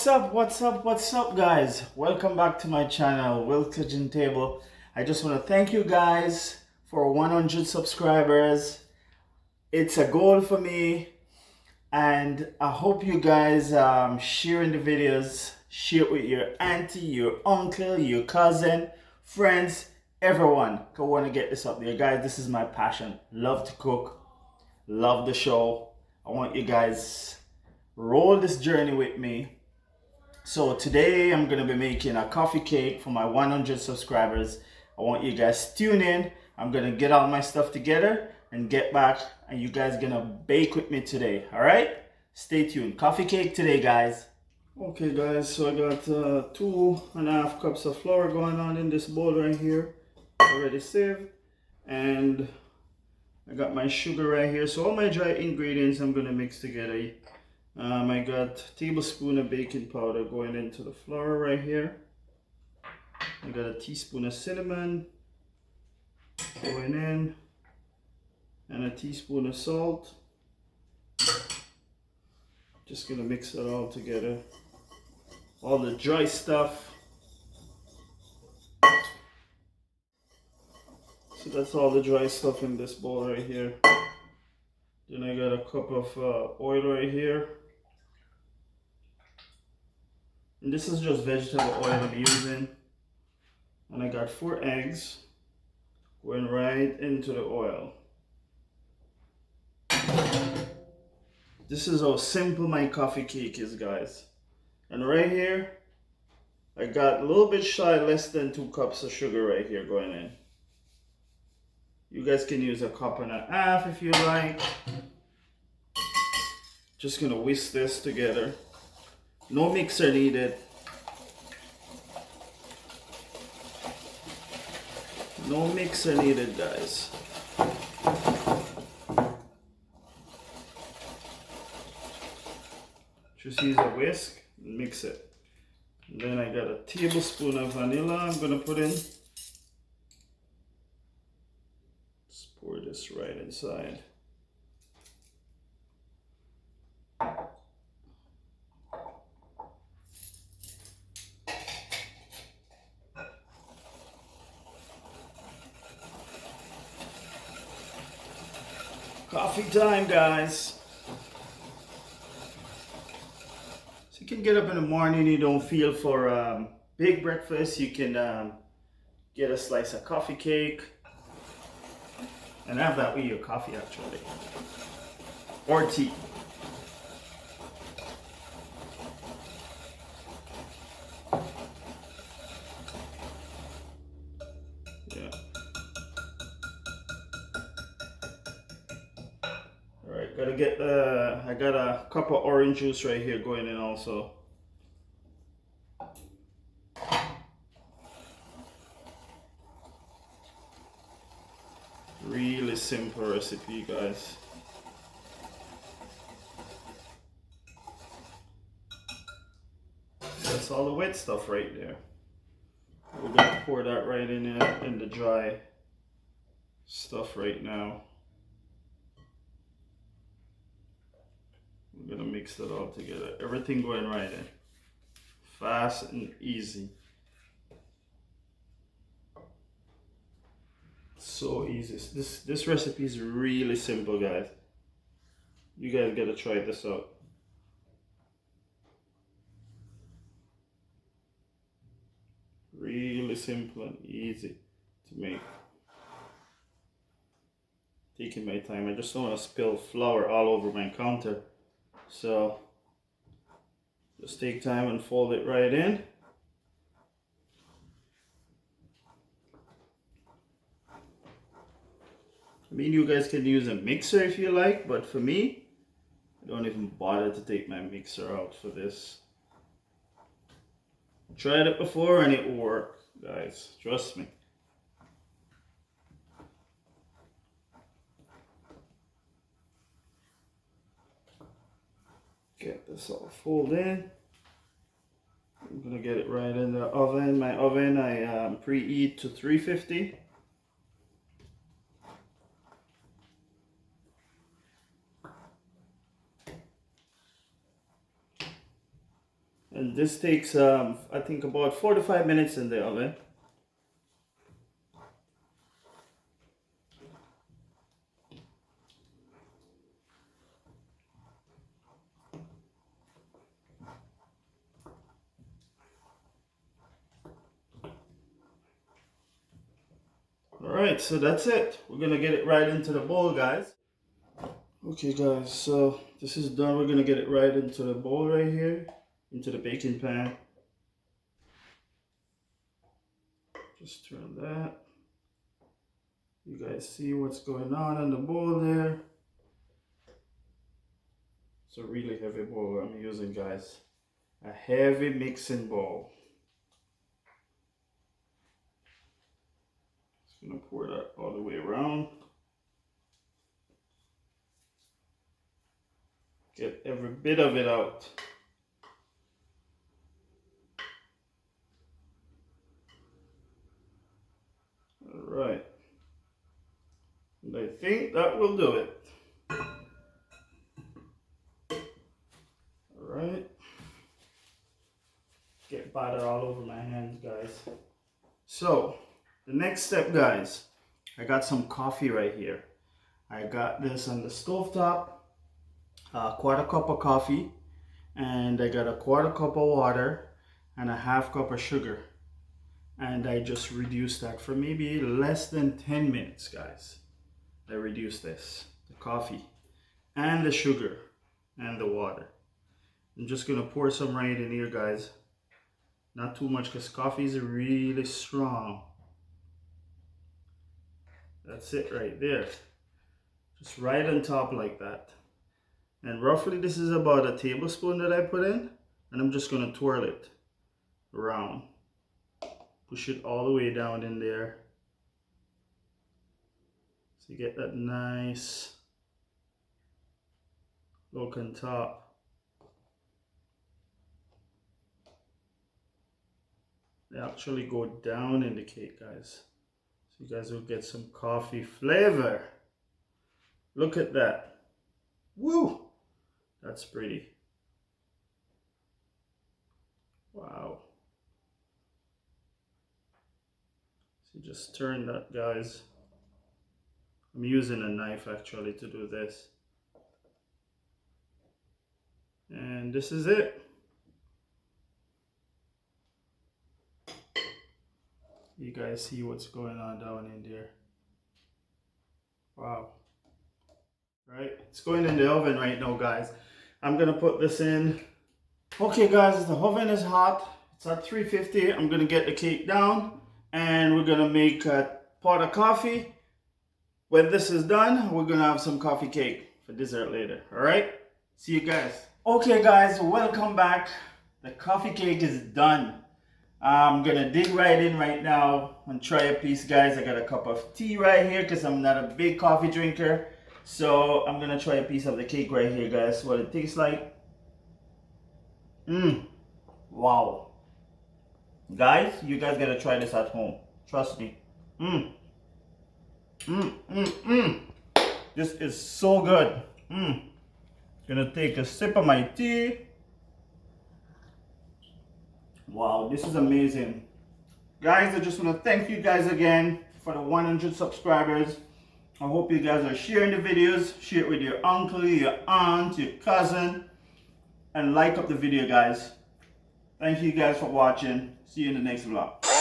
What's up, guys? Welcome back to my channel, Will Kitchen Table. I just want to thank you guys for 100 subscribers. It's a goal for me, and I hope you guys sharing the videos, share it with your auntie, your uncle, your cousin, friends, everyone who want to get this up there. Guys, this is my passion. Love to cook, love the show. I want you guys roll this journey with me. So today I'm gonna be making a coffee cake for my 100 subscribers. I want you guys to tune in. I'm gonna get all my stuff together and get back, and you guys gonna bake with me today. All right, stay tuned. Coffee cake today, guys. Okay guys, so I got 2.5 cups of flour going on in this bowl right here, already saved, and I got my sugar right here. So all my dry ingredients I'm gonna mix together. I got a tablespoon of baking powder going into the flour right here. I got a teaspoon of cinnamon going in, and a teaspoon of salt. Just gonna mix it all together. All the dry stuff. So that's all the dry stuff in this bowl right here. Then I got a cup of oil right here. And this is just vegetable oil I'm using. And I got 4 eggs going right into the oil. This is how simple my coffee cake is, guys. And right here, I got a little bit shy, less than 2 cups of sugar right here going in. You guys can use a cup and a half if you like. Just gonna whisk this together. No mixer needed. No mixer needed, guys. Just use a whisk and mix it. And then I got a tablespoon of vanilla I'm gonna put in. Just pour this right inside. Coffee time, guys. So you can get up in the morning, you don't feel for big breakfast, you can get a slice of coffee cake and have that with your coffee actually, or tea. Yeah. All right, gotta get I got a cup of orange juice right here going in also. Really simple recipe, guys. That's all the wet stuff right there. We're gonna pour that right in the dry stuff right now. We're gonna mix that all together. Everything going right in. Fast and easy. So easy. This recipe is really simple, guys. You guys gotta try this out. Really simple and easy to make. Taking my time. I just don't want to spill flour all over my counter. So just take time and fold it right in. I mean, you guys can use a mixer if you like, but for me, I don't even bother to take my mixer out for this. Tried it before and it worked, guys. Trust me. Get this all folded in. I'm gonna get it right in the oven. My oven I preheat to 350. And this takes I think about 45 minutes in the oven. Alright, so that's it. We're gonna get it right into the bowl, guys. Okay guys, so this is done. We're gonna get it right into the bowl right here, into the baking pan. Just turn that. You guys see what's going on in the bowl there. It's a really heavy bowl I'm using, guys. A heavy mixing bowl. Just gonna pour that all the way around. Get every bit of it out. All right. And I think that will do it. All right. Get butter all over my hands, guys. So, the next step, guys, I got some coffee right here. I got this on the stovetop, a quarter cup of coffee, and I got a quarter cup of water and a half cup of sugar. And I just reduced that for maybe less than 10 minutes, guys. I reduced this, the coffee and the sugar and the water. I'm just gonna pour some right in here, guys. Not too much because coffee is really strong. That's it right there. Just right on top like that. And roughly this is about a tablespoon that I put in. And I'm just gonna twirl it around. Push it all the way down in there. So you get that nice look on top. They actually go down in the cake, guys. So you guys will get some coffee flavor. Look at that. Woo! That's pretty. Wow. So just turn that, guys. I'm using a knife actually to do this. And this is it. You guys see what's going on down in there. Wow. Right, it's going in the oven right now, guys. I'm gonna put this in. Okay guys, the oven is hot. It's at 350. I'm gonna get the cake down and we're gonna make a pot of coffee. When this is done, we're gonna have some coffee cake for dessert later. All right, see you guys. Okay guys, welcome back. The coffee cake is done. I'm gonna dig right in right now and try a piece, guys. I got a cup of tea right here because I'm not a big coffee drinker. So I'm gonna try a piece of the cake right here, guys. What it tastes like. Wow. Guys, you guys gotta try this at home. Trust me. This is so good. Gonna take a sip of my tea. Wow, this is amazing. Guys, I just want to thank you guys again for the 100 subscribers. I hope you guys are sharing the videos. Share it with your uncle, your aunt, your cousin. And like up the video, guys. Thank you guys for watching. See you in the next vlog.